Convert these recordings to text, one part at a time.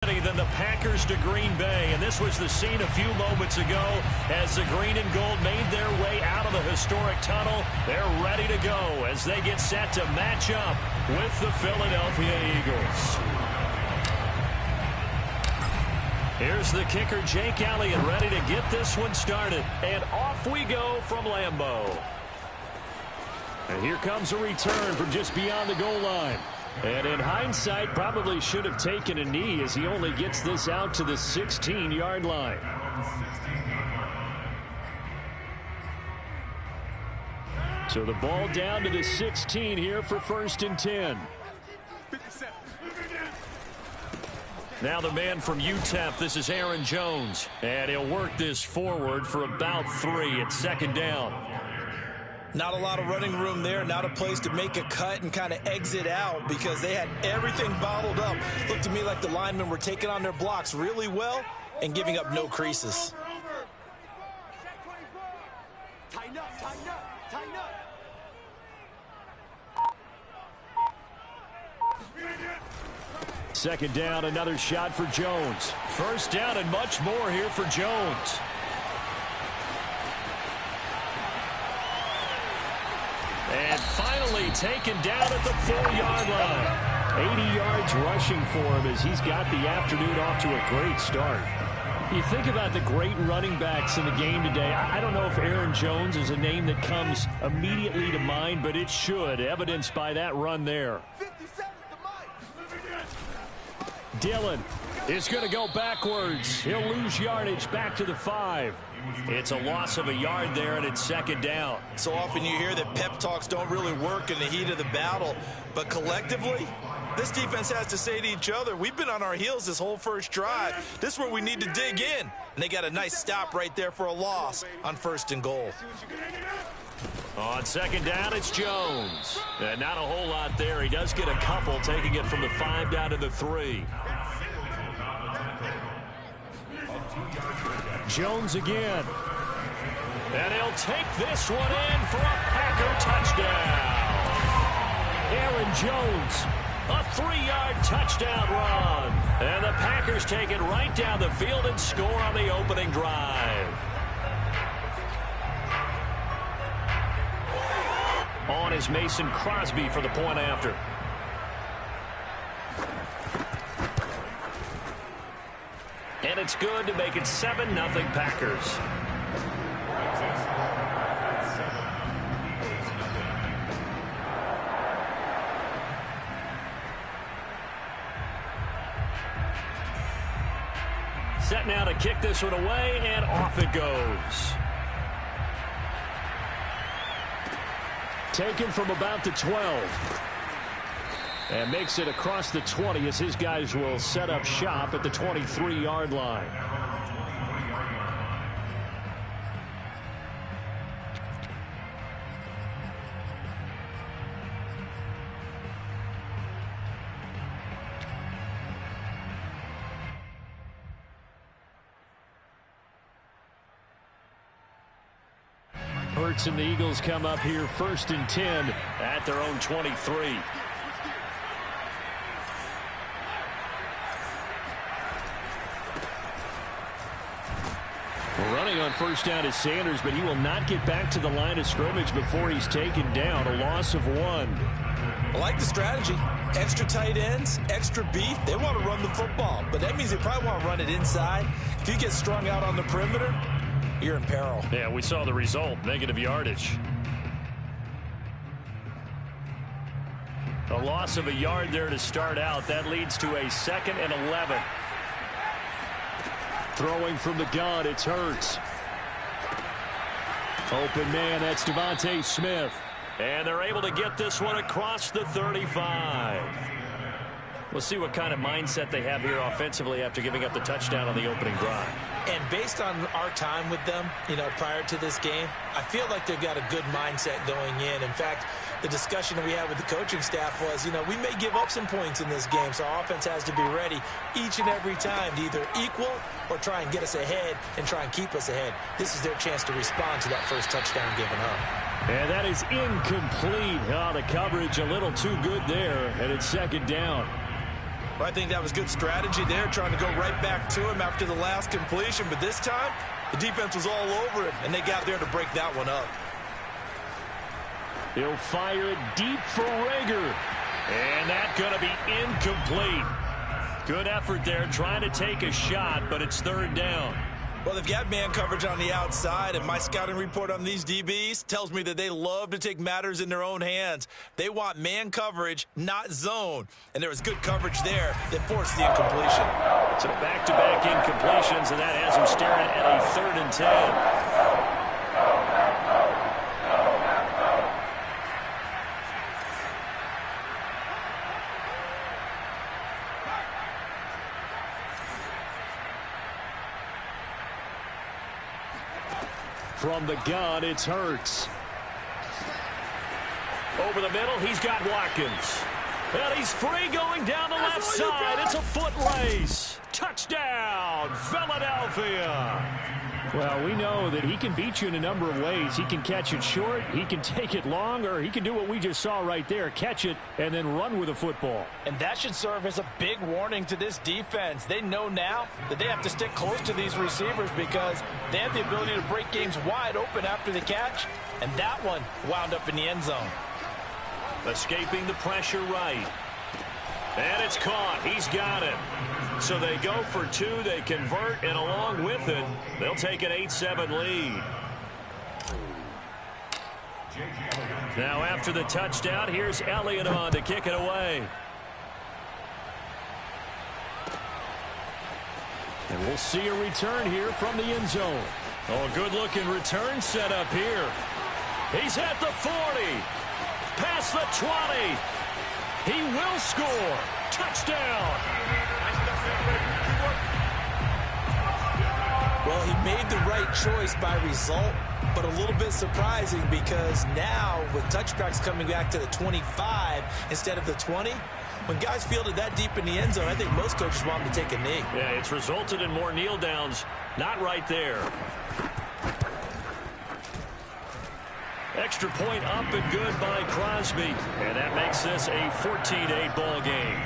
Than the Packers to Green Bay, and this was the scene a few moments ago as the green and gold made their way out of the historic tunnel. They're ready to go as they get set to match up with the Philadelphia Eagles. Here's the kicker, Jake Elliott, ready to get this one started, and off we go from Lambeau. And here comes a return from just beyond the goal line. And in hindsight, probably should have taken a knee as he only gets this out to the 16-yard line. So the ball down to the 16 here for 1st and 10. Now the man from UTEP, this is Aaron Jones. And he'll work this forward for about 3 at 2nd down. Not a lot of running room there, not a place to make a cut and kind of exit out because they had everything bottled up. Looked to me like the linemen were taking on their blocks really well and giving up no creases. Tighten up, tighten up, tighten up. 2nd down, another shot for Jones. 1st down and much more here for Jones. And finally taken down at the 4-yard line. 80 yards rushing for him as he's got the afternoon off to a great start. You think about the great running backs in the game today. I don't know if Aaron Jones is a name that comes immediately to mind, but it should, evidenced by that run there. Dillon is going to go backwards. He'll lose yardage back to the 5. It's a loss of a yard there, and it's 2nd down. So often you hear that pep talks don't really work in the heat of the battle, but collectively, this defense has to say to each other, we've been on our heels this whole first drive. This is where we need to dig in. And they got a nice stop right there for a loss on 1st and goal. On 2nd down, it's Jones. And not a whole lot there. He does get a couple, taking it from the 5 down to the 3. Jones again. And he'll take this one in for a Packer touchdown. Aaron Jones, a 3-yard touchdown run. And the Packers take it right down the field and score on the opening drive. On is Mason Crosby for the point after. And it's good to make it 7-0 Packers. Set now to kick this one away, and off it goes. Taken from about the 12. And makes it across the 20 as his guys will set up shop at the 23-yard line. Hurts and the Eagles come up here 1st and 10 at their own 23. Running on 1st down is Sanders, but he will not get back to the line of scrimmage before he's taken down. A loss of 1. I like the strategy. Extra tight ends, extra beef. They want to run the football, but that means they probably want to run it inside. If you get strung out on the perimeter, you're in peril. Yeah, we saw the result, negative yardage. A loss of a yard there to start out. That leads to a 2nd and 11. Throwing from the gun, it's Hurts. Open man, that's Devontae Smith. And they're able to get this one across the 35. We'll see what kind of mindset they have here offensively after giving up the touchdown on the opening drive. And based on our time with them, prior to this game, I feel like they've got a good mindset going in. In fact, the discussion that we had with the coaching staff was, we may give up some points in this game, so our offense has to be ready each and every time to either equal or try and get us ahead and try and keep us ahead. This is their chance to respond to that first touchdown given up. And that is incomplete. Oh, the coverage a little too good there, and it's 2nd down. Well, I think that was good strategy there, trying to go right back to him after the last completion. But this time, the defense was all over it, and they got there to break that one up. He'll fire it deep for Rager. And that's going to be incomplete. Good effort there trying to take a shot, but it's third down. Well, they've got man coverage on the outside, and my scouting report on these DBs tells me that they love to take matters in their own hands. They want man coverage, not zone. And there was good coverage there that forced the incompletion. So back-to-back incompletions, and that has him staring at a 3rd and 10. From the gun, it's Hurts. Over the middle, he's got Watkins. And he's free going down the left side. It's a foot race. Touchdown, Philadelphia. Well, we know that he can beat you in a number of ways. He can catch it short, he can take it long, or he can do what we just saw right there, catch it and then run with the football. And that should serve as a big warning to this defense. They know now that they have to stick close to these receivers because they have the ability to break games wide open after the catch, and that one wound up in the end zone. Escaping the pressure right. And it's caught. He's got it. So they go for 2, they convert, and along with it, they'll take an 8-7 lead. Now after the touchdown, here's Elliott on to kick it away. And we'll see a return here from the end zone. Oh, good-looking return set up here. He's at the 40. Past the 20. He will score. Touchdown. Well, he made the right choice by result, but a little bit surprising because now with touchbacks coming back to the 25 instead of the 20, when guys fielded that deep in the end zone, I think most coaches want them to take a knee. Yeah, it's resulted in more kneel downs. Not right there. Extra point up and good by Crosby. And that makes this a 14-8 ball game.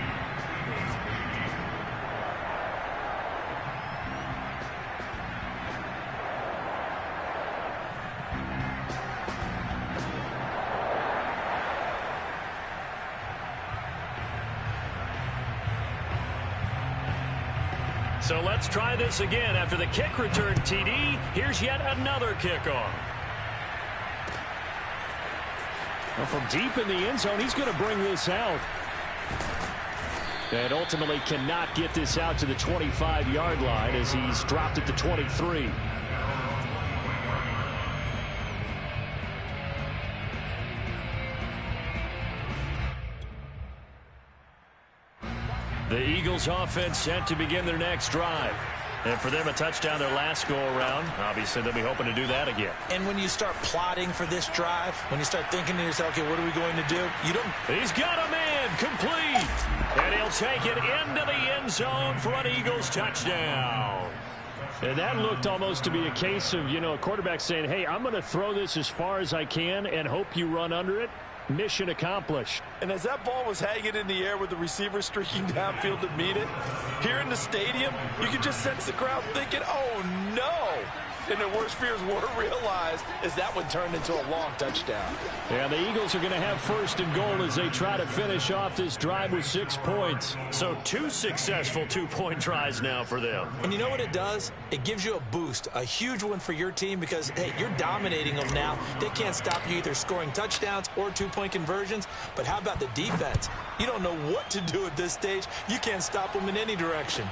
So let's try this again. After the kick return TD, here's yet another kickoff. Well, from deep in the end zone, he's going to bring this out. And ultimately cannot get this out to the 25-yard line as he's dropped at the 23. The Eagles offense set to begin their next drive. And for them, a touchdown their last go-around. Obviously, they'll be hoping to do that again. And when you start plotting for this drive, when you start thinking to yourself, okay, what are we going to do? You don't. He's got a man complete. And he'll take it into the end zone for an Eagles touchdown. And that looked almost to be a case of, a quarterback saying, hey, I'm going to throw this as far as I can and hope you run under it. Mission accomplished. And as that ball was hanging in the air with the receiver streaking downfield to meet it, here in the stadium, you can just sense the crowd thinking, oh, no. And their worst fears weren't realized as that one turned into a long touchdown. Yeah, the Eagles are going to have first and goal as they try to finish off this drive with 6 points. So 2 successful two-point tries now for them. And you know what it does? It gives you a boost, a huge one for your team because, hey, you're dominating them now. They can't stop you either scoring touchdowns or two-point conversions. But how about the defense? You don't know what to do at this stage. You can't stop them in any direction.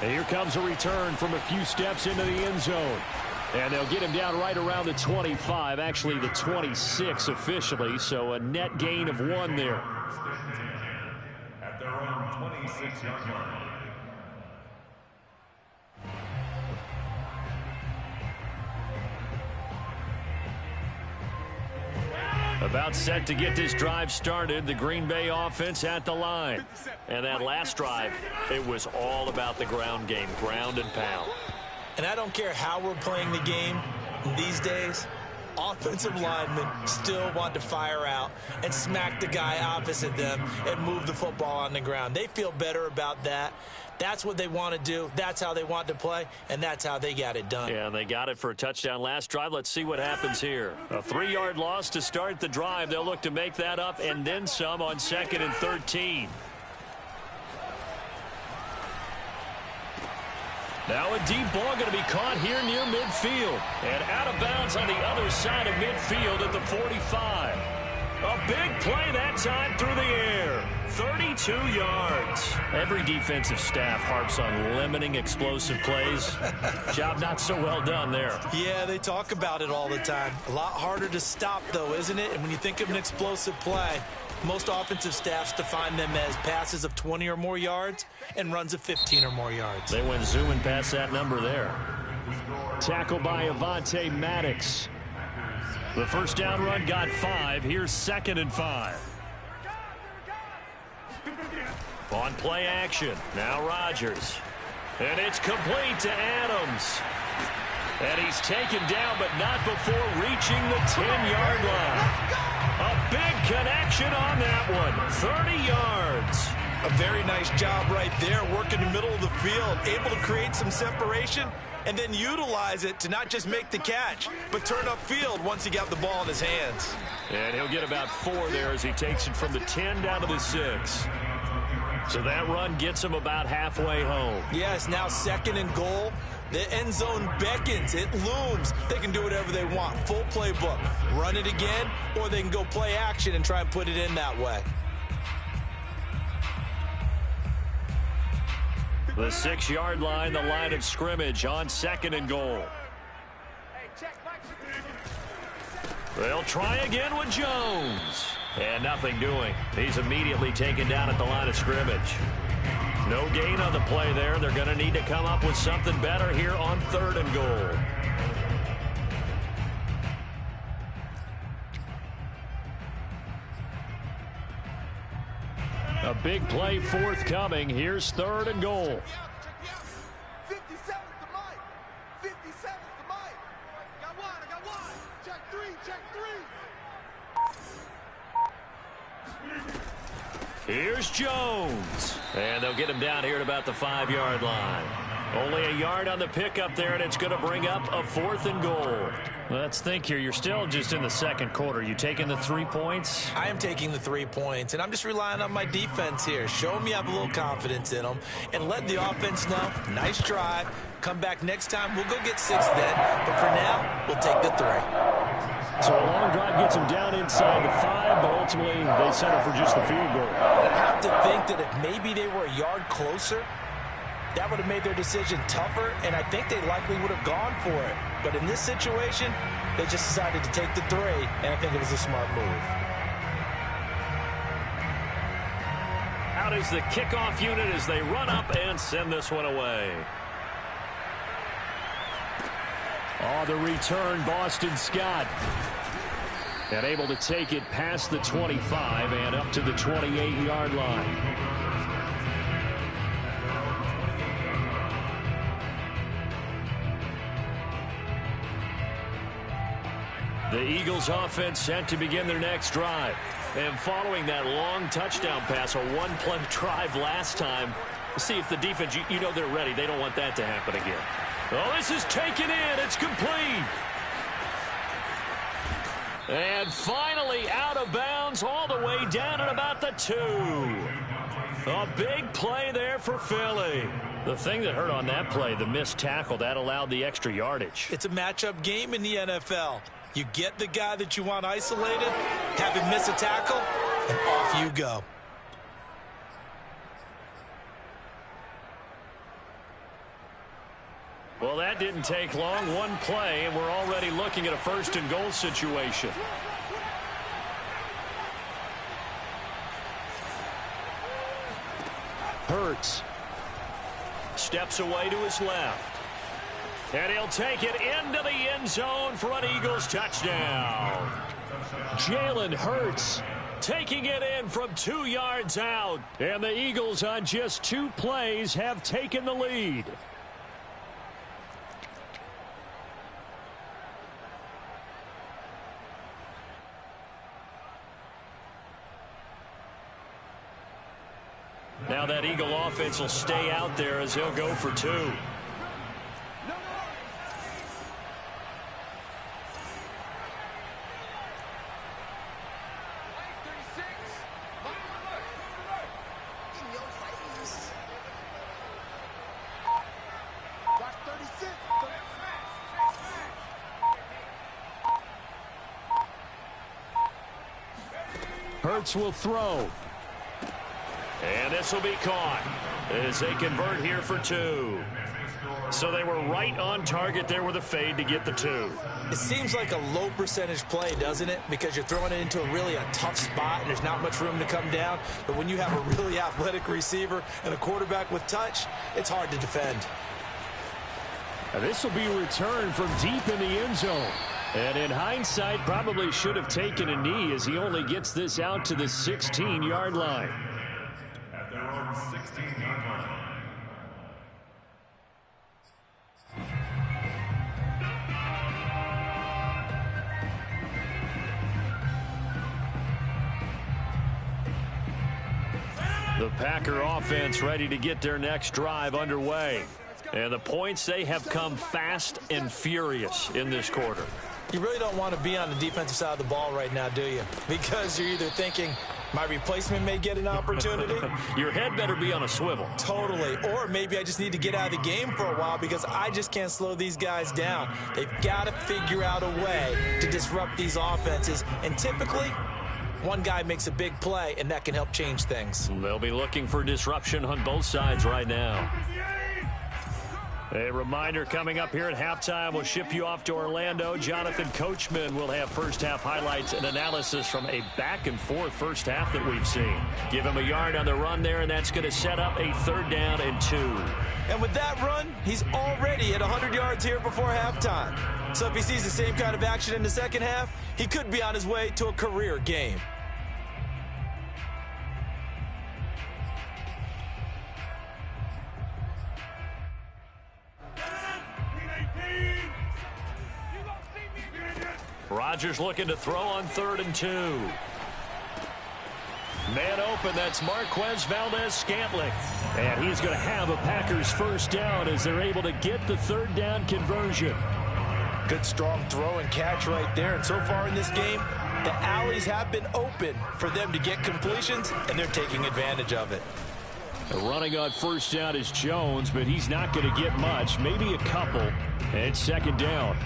And here comes a return from a few steps into the end zone. And they'll get him down right around the 25, actually the 26 officially, so a net gain of 1 there. At their own 26-yard line. About set to get this drive started, the Green Bay offense at the line. And that last drive, it was all about the ground game, ground and pound. And I don't care how we're playing the game these days, offensive linemen still want to fire out and smack the guy opposite them and move the football on the ground. They feel better about that. That's what they want to do. That's how they want to play, and that's how they got it done. Yeah, they got it for a touchdown last drive. Let's see what happens here. A 3-yard loss to start the drive. They'll look to make that up and then some on 2nd and 13. Now a deep ball going to be caught here near midfield. And out of bounds on the other side of midfield at the 45. A big play that time through the air. 32 yards. Every defensive staff harps on limiting explosive plays. Job not so well done there. Yeah, they talk about it all the time. A lot harder to stop, though, isn't it? And when you think of an explosive play, most offensive staffs define them as passes of 20 or more yards and runs of 15 or more yards. They went zooming past that number there. Tackled by Avonte Maddox. The first down run got 5. Here's 2nd and 5. On play action. Now Rodgers. And it's complete to Adams. And he's taken down, but not before reaching the 10-yard line. A big connection on that one. 30 yards. A very nice job right there, working the middle of the field, able to create some separation and then utilize it to not just make the catch, but turn upfield once he got the ball in his hands. And he'll get about 4 there as he takes it from the 10 down to the 6. So that run gets him about halfway home. Yes, now 2nd and goal. The end zone beckons. It looms. They can do whatever they want. Full playbook. Run it again, or they can go play action and try and put it in that way. The 6-yard line, the line of scrimmage on 2nd and goal. They'll try again with Jones. And nothing doing. He's immediately taken down at the line of scrimmage. No gain on the play there. They're going to need to come up with something better here on 3rd and goal. A big play forthcoming. Here's 3rd and goal. 57's the mic. 57's the mic. I got one. Check 3, check 3. Here's Jones. And they'll get him down here at about the 5-yard line. Only a yard on the pickup there, and it's going to bring up a 4th and goal. Let's think here. You're still just in the 2nd quarter. You taking the 3 points? I am taking the 3 points, and I'm just relying on my defense here. Show them you have a little confidence in them, and let the offense know, nice drive. Come back next time. We'll go get 6 then. But for now, we'll take the 3. So a long drive gets them down inside the 5, but ultimately they settle for just the field goal. I have to think that if maybe they were a yard closer, that would have made their decision tougher, and I think they likely would have gone for it. But in this situation, they just decided to take the 3, and I think it was a smart move. Out is the kickoff unit as they run up and send this one away. Oh, the return, Boston Scott. And able to take it past the 25 and up to the 28-yard line. The Eagles offense set to begin their next drive. And following that long touchdown pass, a one-play drive last time, see if the defense, you know they're ready. They don't want that to happen again. Oh, this is taken in. It's complete. And finally out of bounds all the way down at about the 2. A big play there for Philly. The thing that hurt on that play, the missed tackle, that allowed the extra yardage. It's a matchup game in the NFL. You get the guy that you want isolated, have him miss a tackle, and off you go. Well, that didn't take long. One play, and we're already looking at a 1st and goal situation. Hurts. Steps away to his left. And he'll take it into the end zone for an Eagles touchdown. Jalen Hurts taking it in from 2 yards out. And the Eagles on just 2 plays have taken the lead. Now that Eagle offense will stay out there as he'll go for 2. Hurts will throw. And this will be caught as they convert here for 2. So they were right on target there with a fade to get the 2. It seems like a low percentage play, doesn't it? Because you're throwing it into a tough spot and there's not much room to come down. But when you have a really athletic receiver and a quarterback with touch, it's hard to defend. Now this will be returned from deep in the end zone. And in hindsight, probably should have taken a knee as he only gets this out to the 16-yard line. At their own 16-yard line. The Packer offense ready to get their next drive underway. And the points, they have come fast and furious in this quarter. You really don't want to be on the defensive side of the ball right now, do you? Because you're either thinking, my replacement may get an opportunity. Your head better be on a swivel. Totally. Or maybe I just need to get out of the game for a while because I just can't slow these guys down. They've got to figure out a way to disrupt these offenses. And typically, one guy makes a big play, and that can help change things. They'll be looking for disruption on both sides right now. A reminder coming up here at halftime. We'll ship you off to Orlando. Jonathan Coachman will have first-half highlights and analysis from a back-and-forth first half that we've seen. Give him a yard on the run there, and that's going to set up a 3rd down and 2. And with that run, he's already at 100 yards here before halftime. So if he sees the same kind of action in the second half, he could be on his way to a career game. Rodgers looking to throw on 3rd and 2. Man open, that's Marquez Valdez-Scantling. And he's going to have a Packers first down as they're able to get the 3rd down conversion. Good strong throw and catch right there. And so far in this game, the alleys have been open for them to get completions, and they're taking advantage of it. Running on first down is Jones, but he's not going to get much, maybe a couple. And it's 2nd down.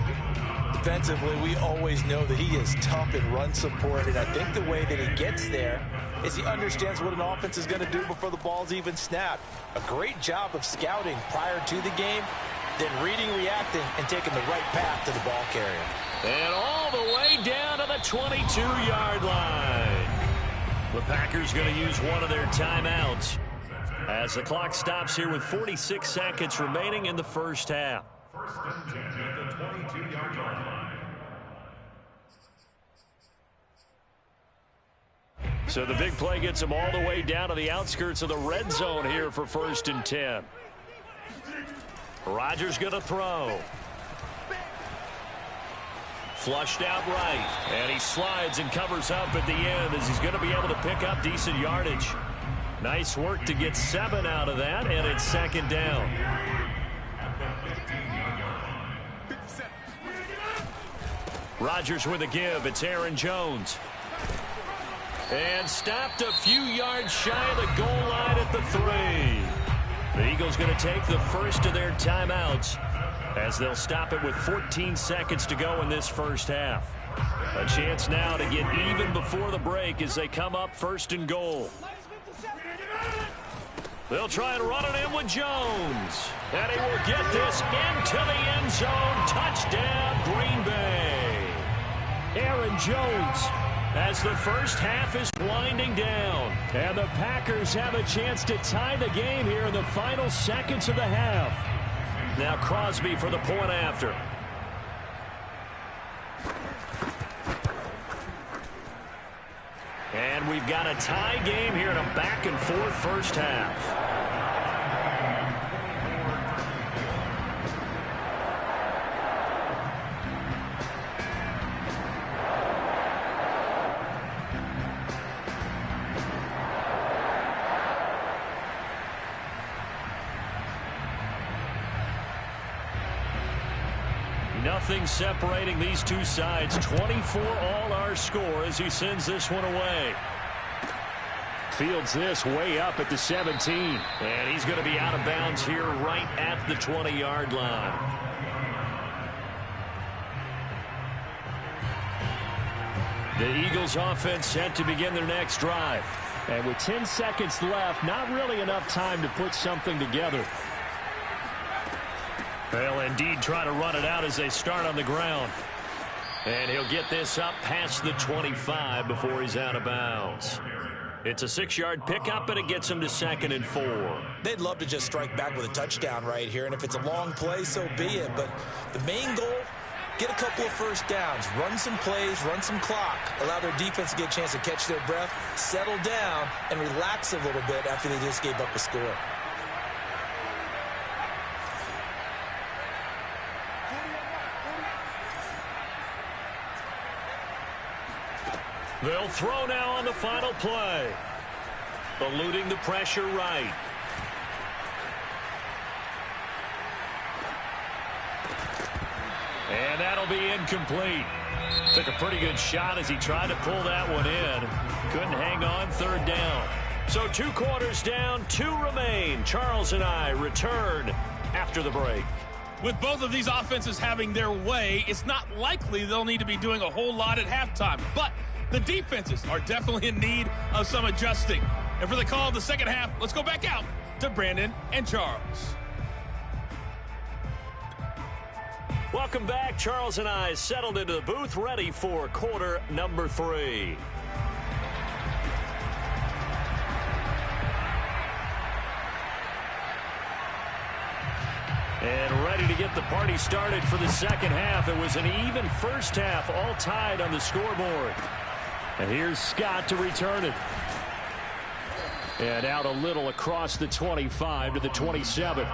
Defensively, we always know that he is tough in run support, and I think the way that he gets there is he understands what an offense is going to do before the ball's even snapped. A great job of scouting prior to the game, then reading, reacting, and taking the right path to the ball carrier. And all the way down to the 22-yard line. The Packers going to use one of their timeouts as the clock stops here with 46 seconds remaining in the first half. 1st and 10 at the 22-yard line. So the big play gets them all the way down to the outskirts of the red zone here for 1st and 10. Rodgers going to throw. Flushed out right. And he slides and covers up at the end as he's going to be able to pick up decent yardage. Nice work to get 7 out of that, and it's 2nd down. Rodgers with a give. It's Aaron Jones. And stopped a few yards shy of the goal line at the 3. The Eagles going to take the first of their timeouts as they'll stop it with 14 seconds to go in this first half. A chance now to get even before the break as they come up 1st and goal. They'll try and run it in with Jones. And he will get this into the end zone. Touchdown, Green Bay. Aaron Jones as the first half is winding down. And the Packers have a chance to tie the game here in the final seconds of the half. Now Crosby for the point after. And we've got a tie game here in a back-and-forth first half. Nothing separating these two sides. 24 all our score as he sends this one away. Fields this way up at the 17. And he's going to be out of bounds here right at the 20-yard line. The Eagles offense set to begin their next drive. And with 10 seconds left, not really enough time to put something together. They'll indeed try to run it out as they start on the ground. And he'll get this up past the 25 before he's out of bounds. It's a 6-yard pickup, and it gets him to 2nd and 4. They'd love to just strike back with a touchdown right here, and if it's a long play, so be it. But the main goal, get a couple of first downs, run some plays, run some clock, allow their defense to get a chance to catch their breath, settle down, and relax a little bit after they just gave up a score. They'll throw now on the final play. Eluding the pressure right. And that'll be incomplete. Took a pretty good shot as he tried to pull that one in. Couldn't hang on, 3rd down. So 2 quarters down, 2 remain. Charles and I return after the break. With both of these offenses having their way, it's not likely they'll need to be doing a whole lot at halftime. But the defenses are definitely in need of some adjusting. And for the call of the second half, let's go back out to Brandon and Charles. Welcome back. Charles and I settled into the booth, ready for quarter number 3. And ready to get the party started for the second half. It was an even first half, all tied on the scoreboard. And here's Scott to return it. And out a little across the 25 to the 27.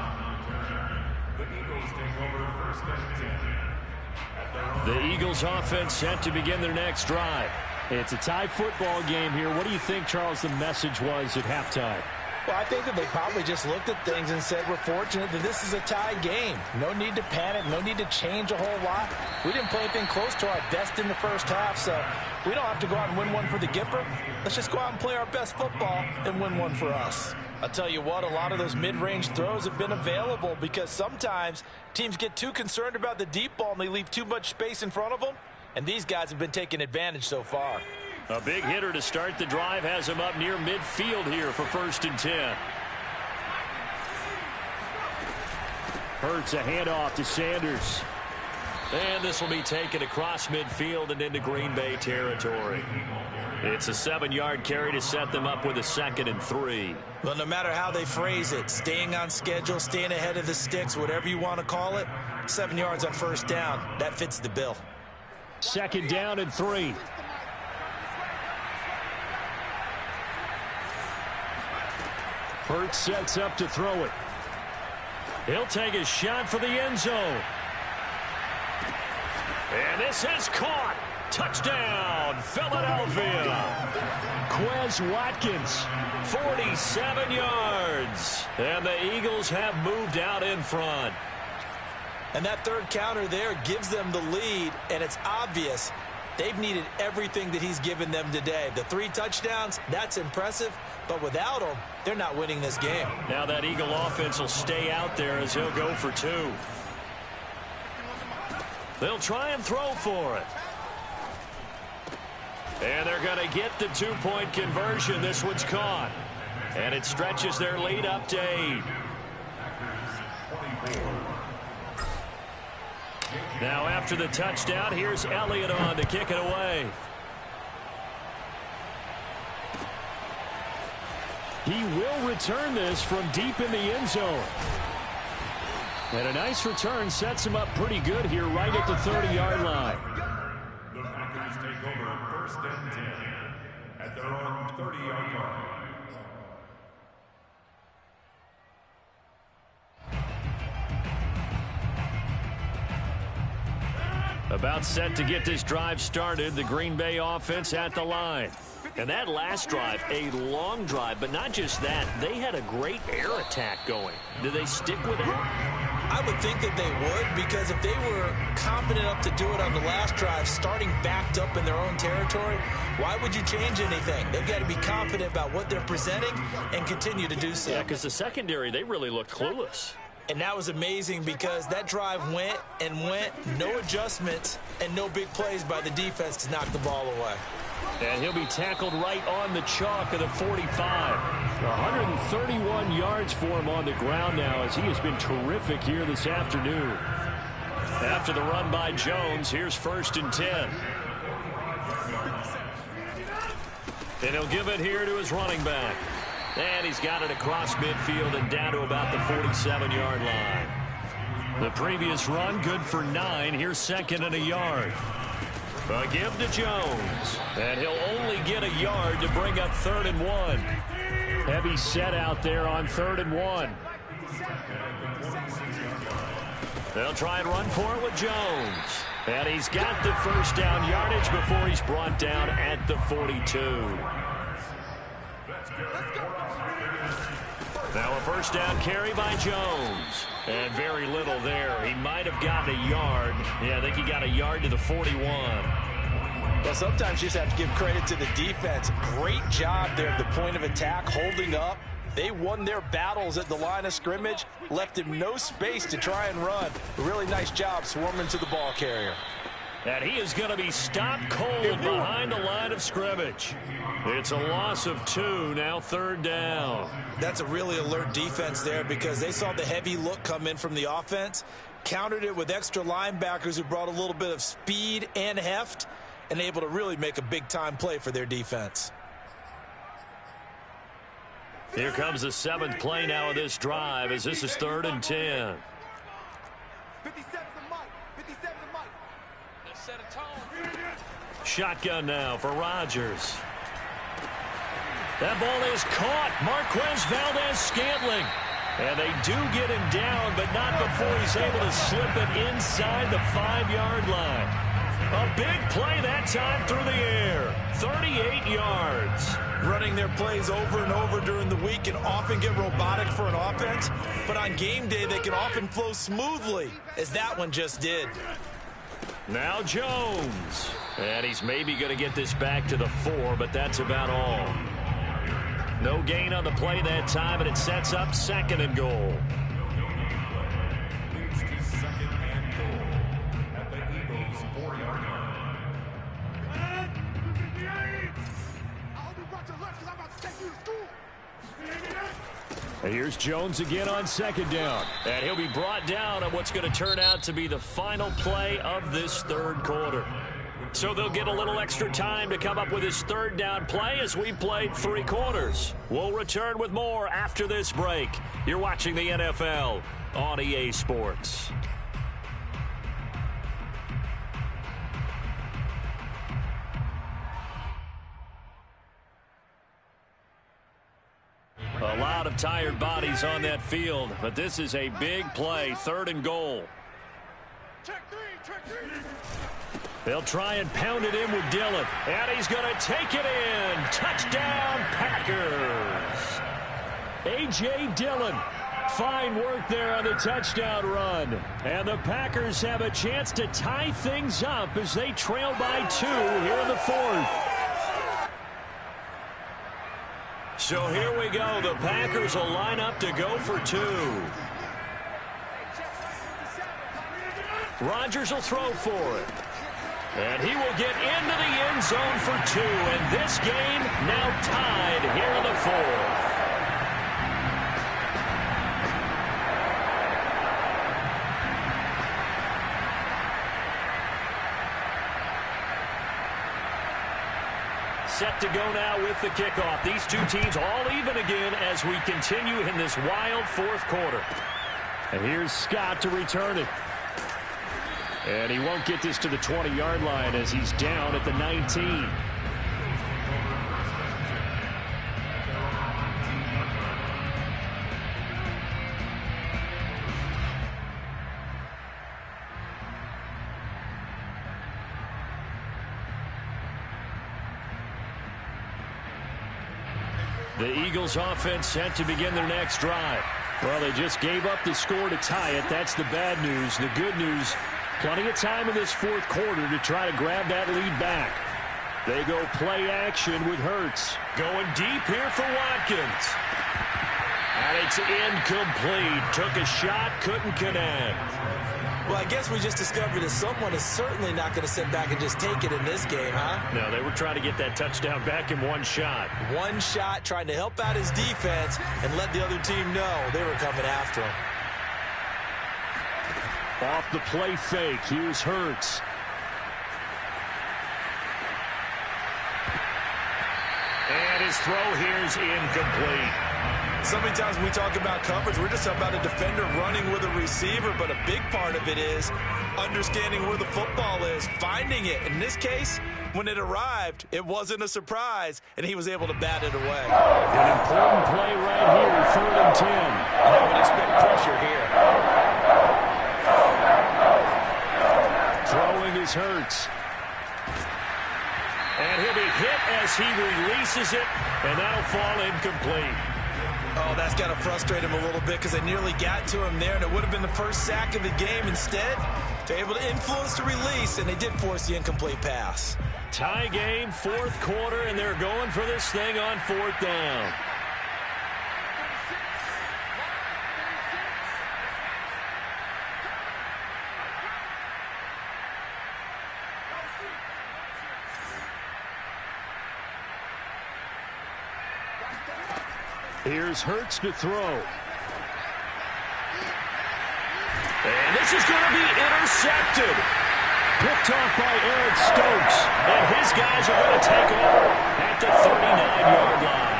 The Eagles offense set to begin their next drive. It's a tie football game here. What do you think, Charles, the message was at halftime? Well, I think that they probably just looked at things and said, we're fortunate that this is a tie game. No need to panic. No need to change a whole lot. We didn't play anything close to our best in the first half, so we don't have to go out and win one for the Gipper. Let's just go out and play our best football and win one for us. I'll tell you what, a lot of those mid-range throws have been available because sometimes teams get too concerned about the deep ball and they leave too much space in front of them, and these guys have been taking advantage so far. A big hitter to start the drive has him up near midfield here for 1st and 10. Hurts a handoff to Sanders. And this will be taken across midfield and into Green Bay territory. It's a 7-yard carry to set them up with a 2nd and 3. Well, no matter how they phrase it, staying on schedule, staying ahead of the sticks, whatever you want to call it, 7 yards on 1st down, that fits the bill. 2nd down and 3. Hurts sets up to throw it. He'll take a shot for the end zone. And this is caught. Touchdown, Philadelphia. Quez Watkins, 47 yards. And the Eagles have moved out in front. And that 3rd counter there gives them the lead, and it's obvious they've needed everything that he's given them today. The 3 touchdowns, that's impressive, but without him, they're not winning this game. Now that Eagle offense will stay out there as he'll go for 2. They'll try and throw for it. And they're going to get the 2-point conversion. This one's caught. And it stretches their lead up to 8. Now after the touchdown, here's Elliott on to kick it away. He will return this from deep in the end zone. And a nice return sets him up pretty good here right at the 30-yard line. The Packers take over 1st and 10 at their own 30-yard line. About set to get this drive started. The Green Bay offense at the line. And that last drive, a long drive, but not just that. They had a great air attack going. Do they stick with that? I would think that they would, because if they were confident enough to do it on the last drive, starting backed up in their own territory, why would you change anything? They've got to be confident about what they're presenting and continue to do so. Yeah, because the secondary, they really looked clueless. And that was amazing because that drive went and went, no adjustments and no big plays by the defense to knock the ball away. And he'll be tackled right on the chalk of the 45. 131 yards for him on the ground now as he has been terrific here this afternoon. After the run by Jones, here's 1st and 10. And he'll give it here to his running back. And he's got it across midfield and down to about the 47-yard line. The previous run, good for 9. Here's 2nd and a yard. A give to Jones. And he'll only get a yard to bring up 3rd and 1. Heavy set out there on 3rd and 1. They'll try and run for it with Jones. And he's got the first down yardage before he's brought down at the 42. Now a first down carry by Jones. And very little there. He might have gotten a yard. Yeah, I think he got a yard to the 41. Well, sometimes you just have to give credit to the defense. Great job there at the point of attack, holding up. They won their battles at the line of scrimmage, left him no space to try and run. A really nice job swarming to the ball carrier. And he is going to be stopped cold behind the line of scrimmage. It's a loss of 2, now 3rd down. That's a really alert defense there because they saw the heavy look come in from the offense, countered it with extra linebackers who brought a little bit of speed and heft, and able to really make a big-time play for their defense. Here comes the 7th play now of this drive as this is 3rd and 10. 57 to Mike. 57 to Mike. Let's set a tone. Shotgun now for Rodgers. That ball is caught. Marquez Valdez-Scantling. And they do get him down, but not before he's able to slip it inside the 5-yard line. A big play that time through the air. 38 yards. Running their plays over and over during the week can often get robotic for an offense, but on game day they can often flow smoothly, as that one just did. Now Jones. And he's maybe going to get this back to the 4, but that's about all. No gain on the play that time, and it sets up 2nd and goal. Leads to 2nd and goal at the Eagles' 4-yard line. And here's Jones again on 2nd down. And he'll be brought down on what's going to turn out to be the final play of this 3rd quarter. So they'll get a little extra time to come up with his 3rd down play as we played 3 quarters. We'll return with more after this break. You're watching the NFL on EA Sports. A lot of tired bodies on that field, but this is a big play, 3rd and goal. Check 3, check 3. They'll try and pound it in with Dillon, and he's going to take it in. Touchdown, Packers. A.J. Dillon, fine work there on the touchdown run. And the Packers have a chance to tie things up as they trail by 2 here in the 4th. So here we go. The Packers will line up to go for 2. Rodgers will throw for it. And he will get into the end zone for 2. And this game now tied here in the 4th. Set to go now with the kickoff. These 2 teams all even again as we continue in this wild 4th quarter. And here's Scott to return it. And he won't get this to the 20-yard line as he's down at the 19. The Eagles offense set to begin their next drive. Well, they just gave up the score to tie it. That's the bad news. The good news, plenty of time in this fourth quarter to try to grab that lead back. They go play action with Hurts. Going deep here for Watkins. And it's incomplete. Took a shot, couldn't connect. Well, I guess we just discovered that someone is certainly not going to sit back and just take it in this game, huh? No, they were trying to get that touchdown back in one shot. One shot, trying to help out his defense and let the other team know they were coming after him. Off the play fake, here's Hurts. And his throw here is incomplete. So many times when we talk about coverage, we're just about a defender running with a receiver, but a big part of it is understanding where the football is, finding it. In this case, when it arrived, it wasn't a surprise, and he was able to bat it away. An important play right here, 3rd and 10. And I would expect pressure here. Throwing is Hurts. And he'll be hit as he releases it, and that'll fall incomplete. Oh, that's got to frustrate him a little bit because they nearly got to him there, and it would have been the first sack of the game. Instead, they're able to influence the release, and they did force the incomplete pass. Tie game, 4th quarter, and they're going for this thing on 4th down. Here's Hurts to throw. And this is going to be intercepted. Picked off by Eric Stokes. And his guys are going to take over at the 39-yard line.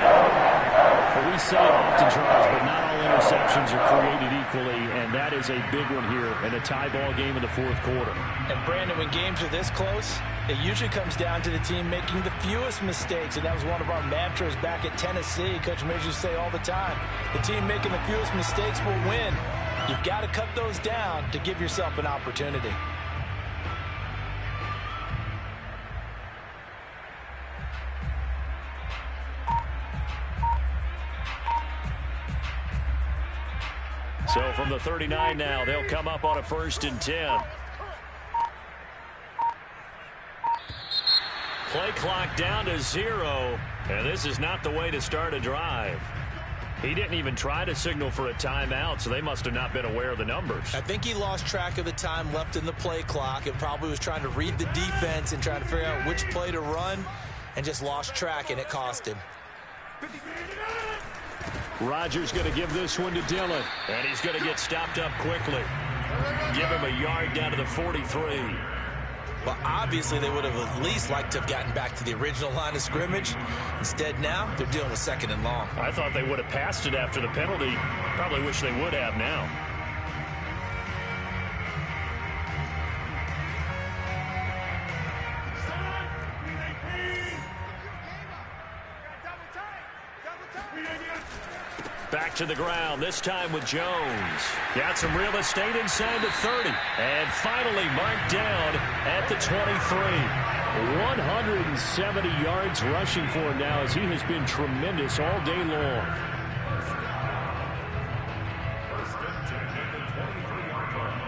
Well, we say it often, Charles, but not all interceptions are created equally, and that is a big one here in a tie ball game in the 4th quarter. And, Brandon, when games are this close, it usually comes down to the team making the fewest mistakes, and that was one of our mantras back at Tennessee. Coach Major used to say all the time, the team making the fewest mistakes will win. You've got to cut those down to give yourself an opportunity. So from the 39 now, they'll come up on a 1st and 10. Play clock down to 0, and this is not the way to start a drive. He didn't even try to signal for a timeout, so they must have not been aware of the numbers. I think he lost track of the time left in the play clock and probably was trying to read the defense and trying to figure out which play to run and just lost track, and it cost him. Rodgers going to give this one to Dillon, and he's going to get stopped up quickly. Give him a yard down to the 43. Well, obviously they would have at least liked to have gotten back to the original line of scrimmage. Instead now, they're dealing with 2nd and long. I thought they would have passed it after the penalty. Probably wish they would have now. Back to the ground, this time with Jones. Got some real estate inside the 30. And finally marked down at the 23. 170 yards rushing for him now as he has been tremendous all day long. First and 10 at the 23-yard line.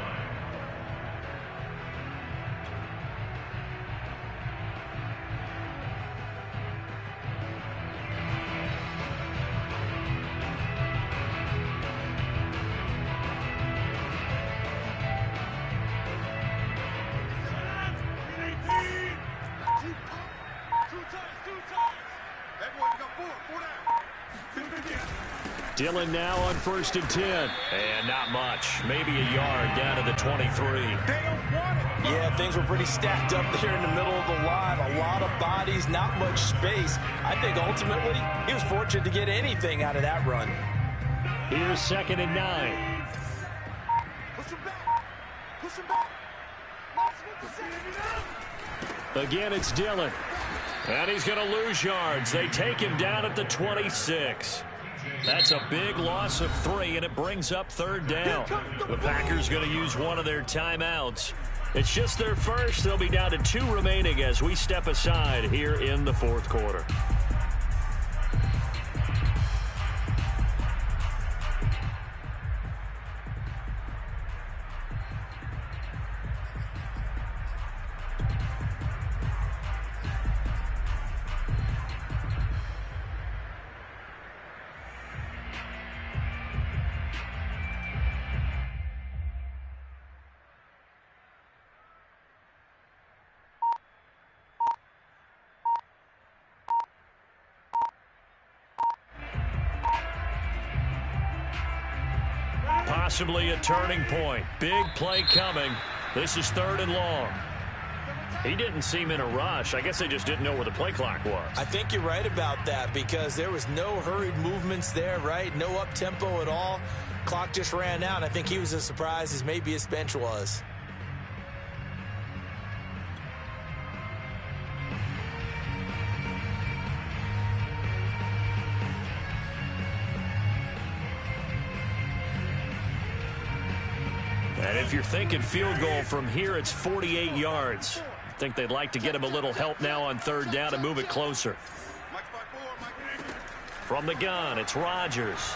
Dillon now on 1st and 10. And not much. Maybe a yard down to the 23. Yeah, things were pretty stacked up there in the middle of the line. A lot of bodies, not much space. I think ultimately he was fortunate to get anything out of that run. Here's 2nd and 9. Push him back. Push him back. Again, it's Dillon. And he's going to lose yards. They take him down at the 26. That's a big loss of 3, and it brings up 3rd down. The Packers going to use one of their timeouts. It's just their first. They'll be down to 2 remaining as we step aside here in the 4th quarter. Possibly a turning point. Big play coming. This is 3rd and long. He didn't seem in a rush. I guess they just didn't know where the play clock was. I think you're right about that because there was no hurried movements there, right? No up-tempo at all. Clock just ran out. I think he was as surprised as maybe his bench was. And if you're thinking field goal from here, it's 48 yards. I think they'd like to get him a little help now on 3rd down and move it closer. From the gun, it's Rodgers.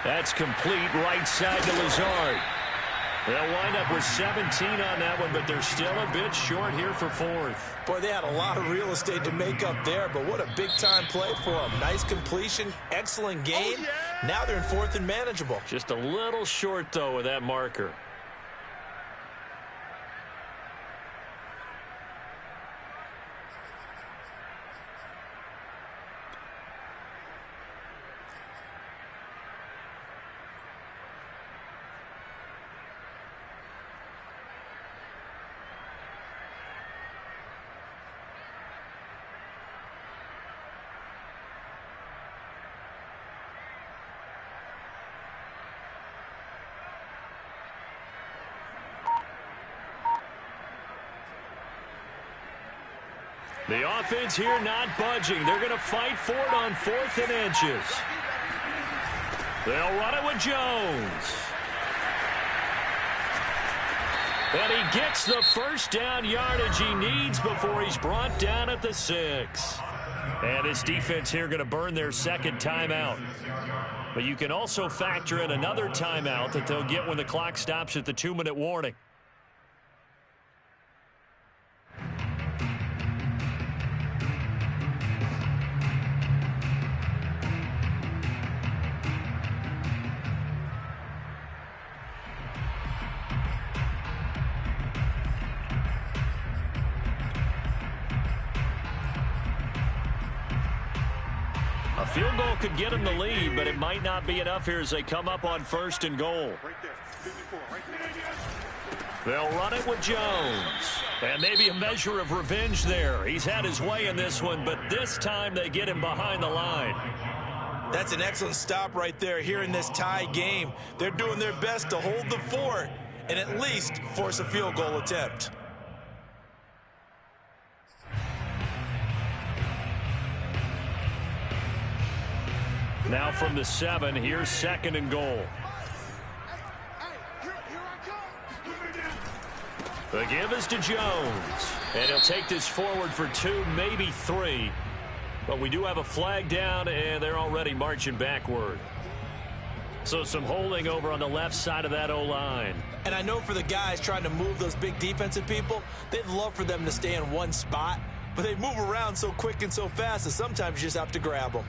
That's complete right side to Lazard. They'll wind up with 17 on that one, but they're still a bit short here for 4th. Boy, they had a lot of real estate to make up there, but what a big-time play for them. Nice completion, excellent gain. Now they're in 4th and manageable. Just a little short, though, with that marker. The offense here not budging. They're going to fight for it on 4th and inches. They'll run it with Jones. And he gets the first down yardage he needs before he's brought down at the 6. And his defense here going to burn their 2nd timeout. But you can also factor in another timeout that they'll get when the clock stops at the 2-minute warning. A field goal could get them the lead, but it might not be enough here as they come up on 1st and goal. They'll run it with Jones. And maybe a measure of revenge there. He's had his way in this one, but this time they get him behind the line. That's an excellent stop right there here in this tie game. They're doing their best to hold the fort and at least force a field goal attempt. Now from the 7, here's 2nd and goal. The give is to Jones. And he'll take this forward for 2, maybe 3. But we do have a flag down, and they're already marching backward. So some holding over on the left side of that O-line. And I know for the guys trying to move those big defensive people, they'd love for them to stay in one spot. But they move around so quick and so fast that sometimes you just have to grab them.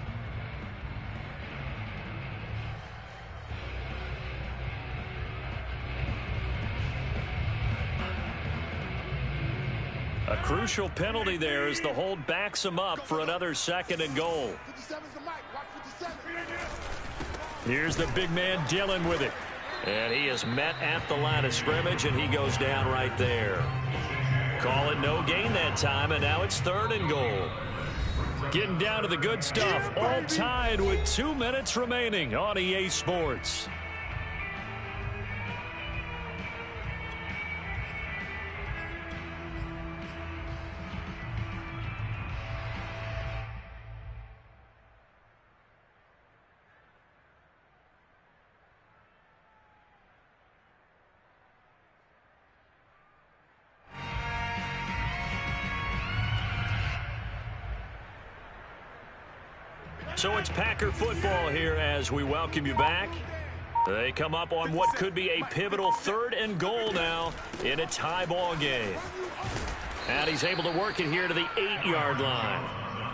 A crucial penalty there as the hold backs him up for another 2nd and goal. Here's the big man Dillon with it. And he is met at the line of scrimmage, and he goes down right there. Call it no gain that time, and now it's 3rd and goal. Getting down to the good stuff, all tied with 2 minutes remaining on EA Sports. So it's Packer football here as we welcome you back. They come up on what could be a pivotal 3rd and goal now in a tie ball game. And he's able to work it here to the 8-yard line.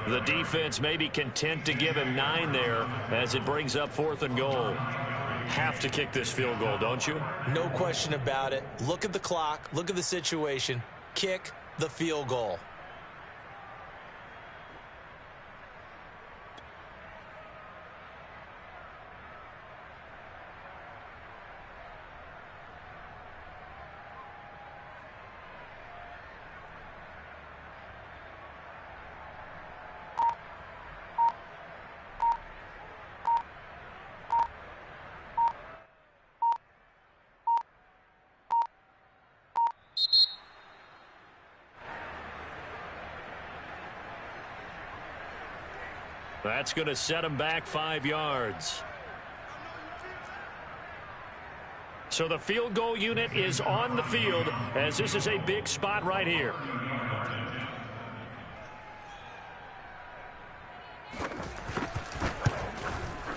The defense may be content to give him 9 there as it brings up 4th and goal. Have to kick this field goal, don't you? No question about it. Look at the clock. Look at the situation. Kick the field goal. That's going to set him back 5 yards. So the field goal unit is on the field as this is a big spot right here.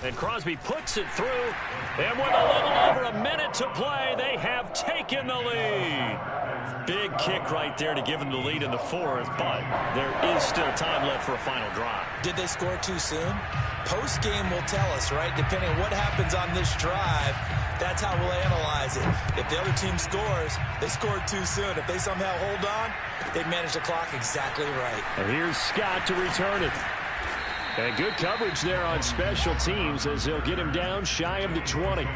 And Crosby puts it through. And with a little over a minute to play, they have taken the lead. Big kick right there to give them the lead in the fourth, but there is still time left for a final drive. Did they score too soon? Post-game will tell us, right? Depending on what happens on this drive, that's how we'll analyze it. If the other team scores, they scored too soon. If they somehow hold on, they manage the clock exactly right. And here's Scott to return it. And good coverage there on special teams as they'll get him down shy of the 20.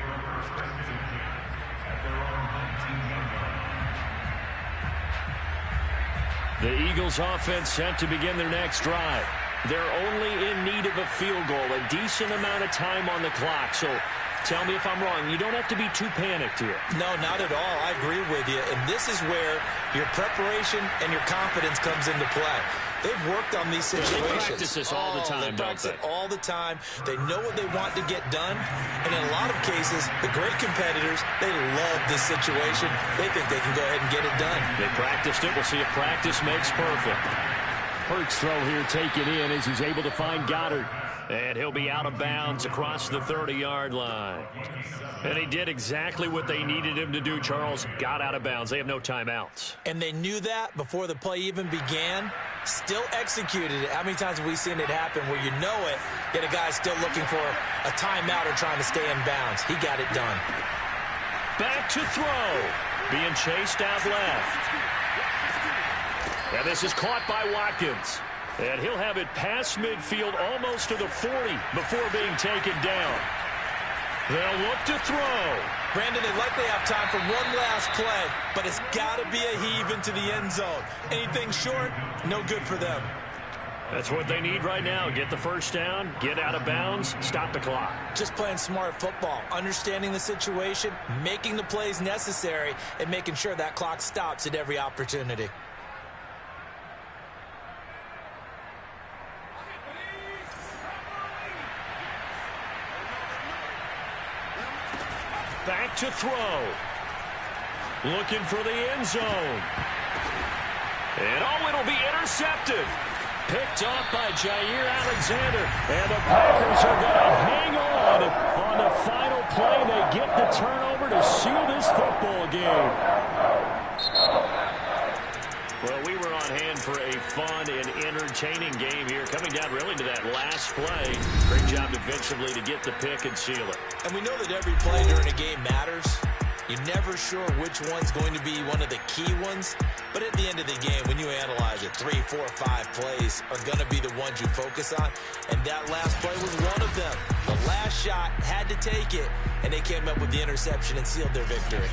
The Eagles offense set to begin their next drive. They're only in need of a field goal, a decent amount of time on the clock. So tell me if I'm wrong. You don't have to be too panicked here. No, not at all. I agree with you. And this is where your preparation and your confidence comes into play. They've worked on these situations. They practice this all the time, they practice it all the time. They know what they want to get done. And in a lot of cases, the great competitors, they love this situation. They think they can go ahead and get it done. They practiced it. We'll see if practice makes perfect. Hurts throw here taken in as he's able to find Goddard. And he'll be out of bounds across the 30-yard line. And he did exactly what they needed him to do, Charles. Got out of bounds. They have no timeouts. And they knew that before the play even began. Still executed it. How many times have we seen it happen where you know it, yet a guy's still looking for a timeout or trying to stay in bounds? He got it done. Back to throw. Being chased out left. And this is caught by Watkins. And he'll have it past midfield almost to the 40 before being taken down. They'll look to throw. Brandon, they likely have time for one last play, but it's got to be a heave into the end zone. Anything short, no good for them. That's what they need right now. Get the first down, get out of bounds, stop the clock. Just playing smart football, understanding the situation, making the plays necessary, and making sure that clock stops at every opportunity. Back to throw. Looking for the end zone. And it'll be intercepted. Picked off by Jair Alexander. And the Packers are going to hang on the final play. They get the turnover to seal this football game. Well, we were on hand for a fun and entertaining game here. Coming down really to that last play. Great job defensively to get the pick and seal it. And we know that every play during a game matters. You're never sure which one's going to be one of the key ones. But at the end of the game, when you analyze it, 3, 4, 5 plays are going to be the ones you focus on. And that last play was one of them. The last shot had to take it, and they came up with the interception and sealed their victory.